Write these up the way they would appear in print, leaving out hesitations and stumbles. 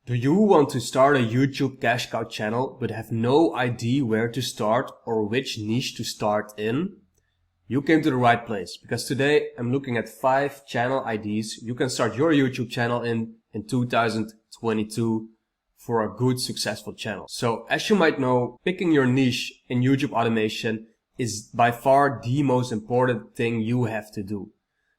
Do you want to start a YouTube cash cow channel but have no idea where to start or which niche to start in? You came to the right place, because today I'm looking at 5 channel ideas you can start your YouTube channel in 2022 for a good successful channel. So as you might know, picking your niche in YouTube automation is by far the most important thing you have to do.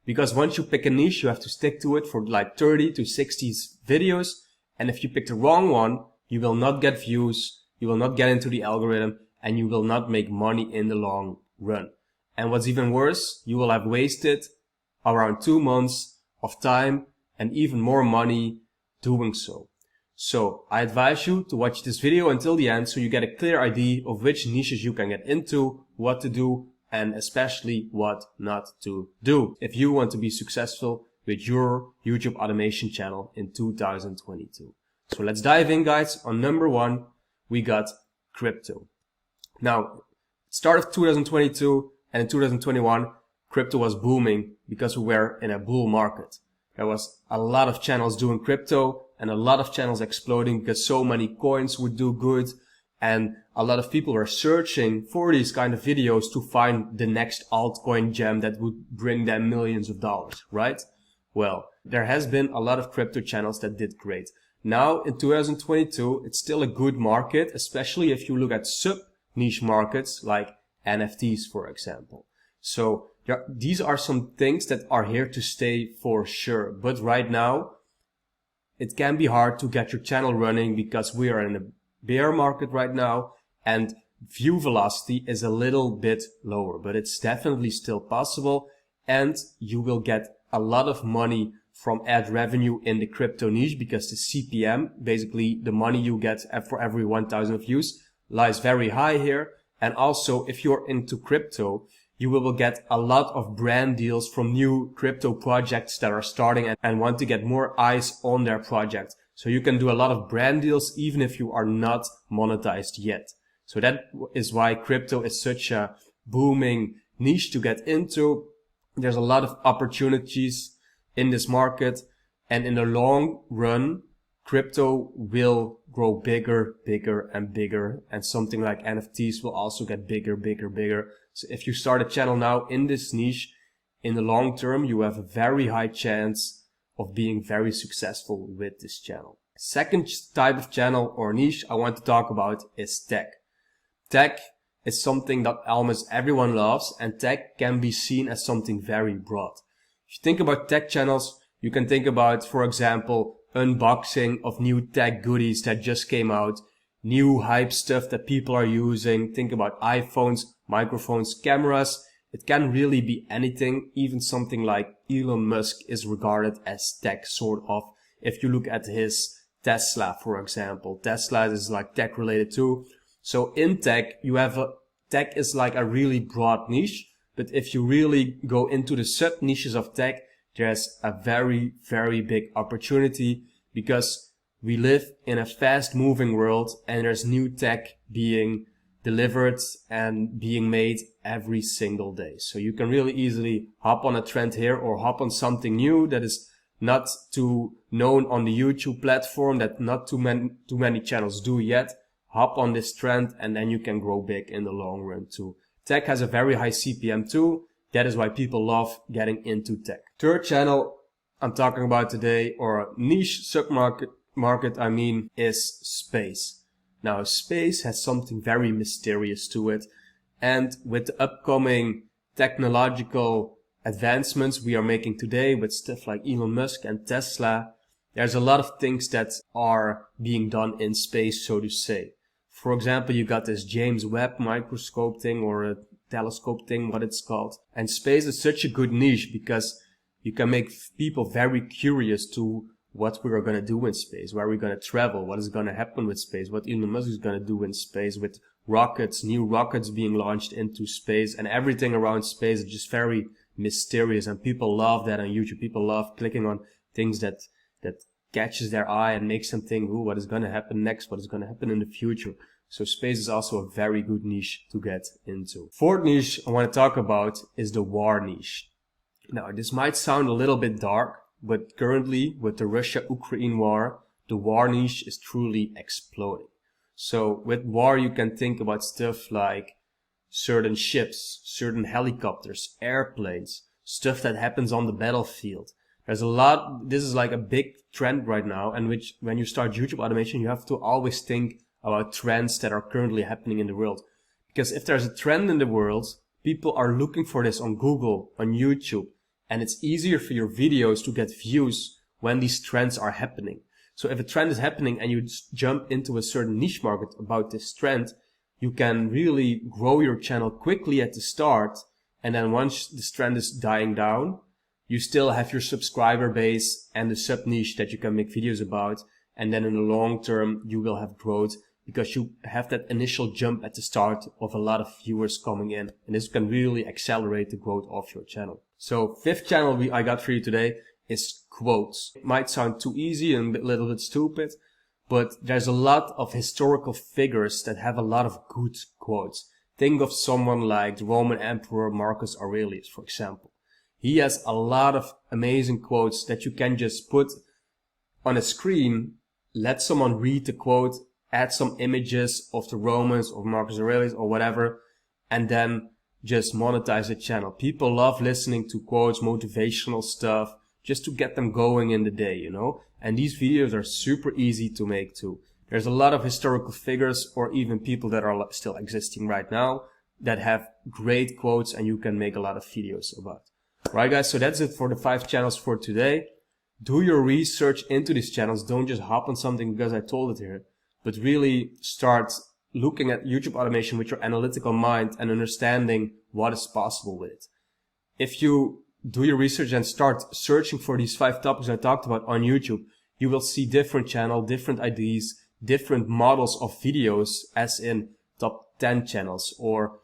Because once you pick a niche, you have to stick to it for like 30 to 60 videos. And if you pick the wrong one, you will not get views, you will not get into the algorithm, and you will not make money in the long run. And what's even worse, you will have wasted around 2 months of time and even more money doing so. So I advise you to watch this video until the end so you get a clear idea of which niches you can get into, what to do, and especially what not to do if you want to be successful with your YouTube automation channel in 2022. So let's dive in, guys. On number 1, we got crypto. Now, start of 2022 and in 2021, crypto was booming because we were in a bull market. There was a lot of channels doing crypto and a lot of channels exploding because so many coins would do good. And a lot of people were searching for these kind of videos to find the next altcoin gem that would bring them millions of dollars, right? Well, there has been a lot of crypto channels that did great. Now in 2022, it's still a good market, especially if you look at sub-niche markets like NFTs, for example. So these are some things that are here to stay for sure. But right now, it can be hard to get your channel running because we are in a bear market right now and view velocity is a little bit lower, but it's definitely still possible and you will get a lot of money from ad revenue in the crypto niche because the CPM, basically the money you get for every 1,000 views, lies very high here. And also if you're into crypto, you will get a lot of brand deals from new crypto projects that are starting and want to get more eyes on their project. So you can do a lot of brand deals even if you are not monetized yet. So that is why crypto is such a booming niche to get into. There's a lot of opportunities in this market, and in the long run, crypto will grow bigger, bigger and bigger, and something like NFTs will also get bigger, bigger, bigger. So if you start a channel now in this niche, in the long term, you have a very high chance of being very successful with this channel. Second type of channel or niche I want to talk about is tech. Tech is something that almost everyone loves, and tech can be seen as something very broad. If you think about tech channels, you can think about, for example, unboxing of new tech goodies that just came out, new hype stuff that people are using. Think about iPhones, microphones, cameras. It can really be anything. Even something like Elon Musk is regarded as tech, sort of. If you look at his Tesla, for example, Tesla is like tech related too. So in tech, tech is like a really broad niche, but if you really go into the sub niches of tech, there's a very, very big opportunity because we live in a fast moving world and there's new tech being delivered and being made every single day. So you can really easily hop on a trend here or hop on something new that is not too known on the YouTube platform, that not too many channels do yet. Hop on this trend and then you can grow big in the long run too. Tech has a very high CPM too. That is why people love getting into tech. Third channel I'm talking about today, or a niche submarket is space. Now space has something very mysterious to it. And with the upcoming technological advancements we are making today with stuff like Elon Musk and Tesla, there's a lot of things that are being done in space, so to say. For example, you got this James Webb microscope thing or a telescope thing, what it's called. And space is such a good niche because you can make people very curious to what we are going to do in space, where we're going to travel, what is going to happen with space, what Elon Musk is going to do in space with rockets, new rockets being launched into space, and everything around space is just very mysterious. And people love that on YouTube. People love clicking on things that catches their eye and makes them think, ooh, what is going to happen next? What is going to happen in the future? So space is also a very good niche to get into. Fourth niche I want to talk about is the war niche. Now, this might sound a little bit dark, but currently with the Russia-Ukraine war, the war niche is truly exploding. So with war, you can think about stuff like certain ships, certain helicopters, airplanes, stuff that happens on the battlefield. There's a lot, this is like a big trend right now, and which when you start YouTube automation, you have to always think about trends that are currently happening in the world. Because if there's a trend in the world, people are looking for this on Google, on YouTube, and it's easier for your videos to get views when these trends are happening. So if a trend is happening and you jump into a certain niche market about this trend, you can really grow your channel quickly at the start. And then once this trend is dying down, you still have your subscriber base and the sub niche that you can make videos about. And then in the long term, you will have growth because you have that initial jump at the start of a lot of viewers coming in. And this can really accelerate the growth of your channel. So fifth channel I got for you today is quotes. It might sound too easy and a little bit stupid, but there's a lot of historical figures that have a lot of good quotes. Think of someone like the Roman Emperor Marcus Aurelius, for example. He has a lot of amazing quotes that you can just put on a screen, let someone read the quote, add some images of the Romans or Marcus Aurelius or whatever, and then just monetize the channel. People love listening to quotes, motivational stuff, just to get them going in the day, you know? And these videos are super easy to make too. There's a lot of historical figures or even people that are still existing right now that have great quotes and you can make a lot of videos about. Right guys, so that's it for the 5 channels for today. Do your research into these channels. Don't just hop on something because I told it here, but really start looking at YouTube automation with your analytical mind and understanding what is possible with it. If you do your research and start searching for these 5 topics I talked about on YouTube, you will see different channels, different IDs, different models of videos, as in top 10 channels or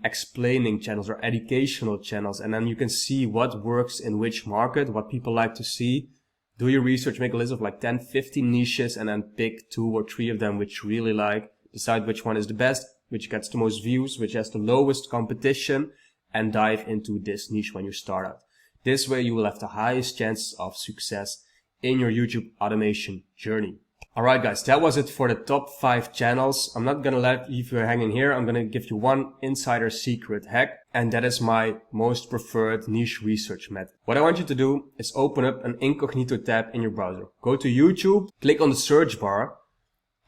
explaining channels or educational channels. And then you can see what works in which market, what people like to see. Do your research, make a list of like 10, 15 niches and then pick 2 or 3 of them which you really like. Decide which one is the best, which gets the most views, which has the lowest competition, and dive into this niche when you start out. This way you will have the highest chances of success in your YouTube automation journey. Alright guys, that was it for the top 5 channels. I'm not gonna leave you hanging here. I'm gonna give you one insider secret hack, and that is my most preferred niche research method. What I want you to do is open up an incognito tab in your browser. Go to YouTube, click on the search bar,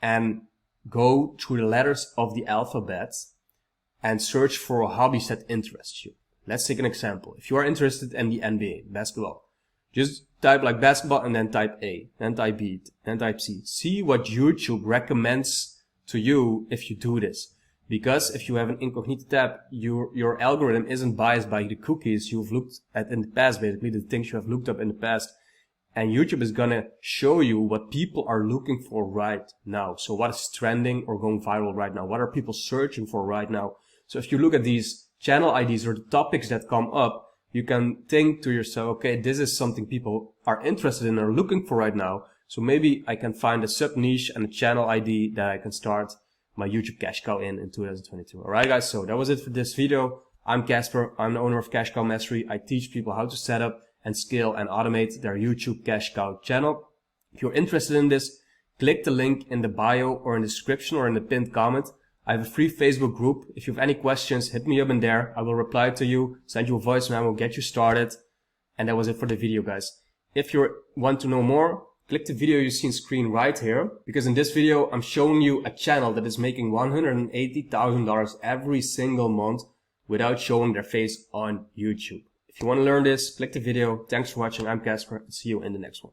and go through the letters of the alphabet and search for hobbies that interest you. Let's take an example. If you are interested in the NBA, basketball, just type like basketball and then type A, then type B, then type C. See what YouTube recommends to you if you do this. Because if you have an incognito tab, your algorithm isn't biased by the cookies you've looked at in the past, basically the things you have looked up in the past. And YouTube is gonna show you what people are looking for right now. So what is trending or going viral right now? What are people searching for right now? So if you look at these channel IDs or the topics that come up, you can think to yourself, okay, this is something people are interested in or looking for right now. So maybe I can find a sub niche and a channel ID that I can start my YouTube cash cow in 2022. Alright guys, so that was it for this video. I'm Casper. I'm the owner of Cash Cow Mastery. I teach people how to set up and scale and automate their YouTube cash cow channel. If you're interested in this, click the link in the bio or in the description or in the pinned comment. I have a free Facebook group. If you have any questions, hit me up in there. I will reply to you, send you a voice memo, get you started. And that was it for the video, guys. If you want to know more, click the video you see on screen right here. Because in this video, I'm showing you a channel that is making $180,000 every single month without showing their face on YouTube. If you want to learn this, click the video. Thanks for watching. I'm Casper. See you in the next one.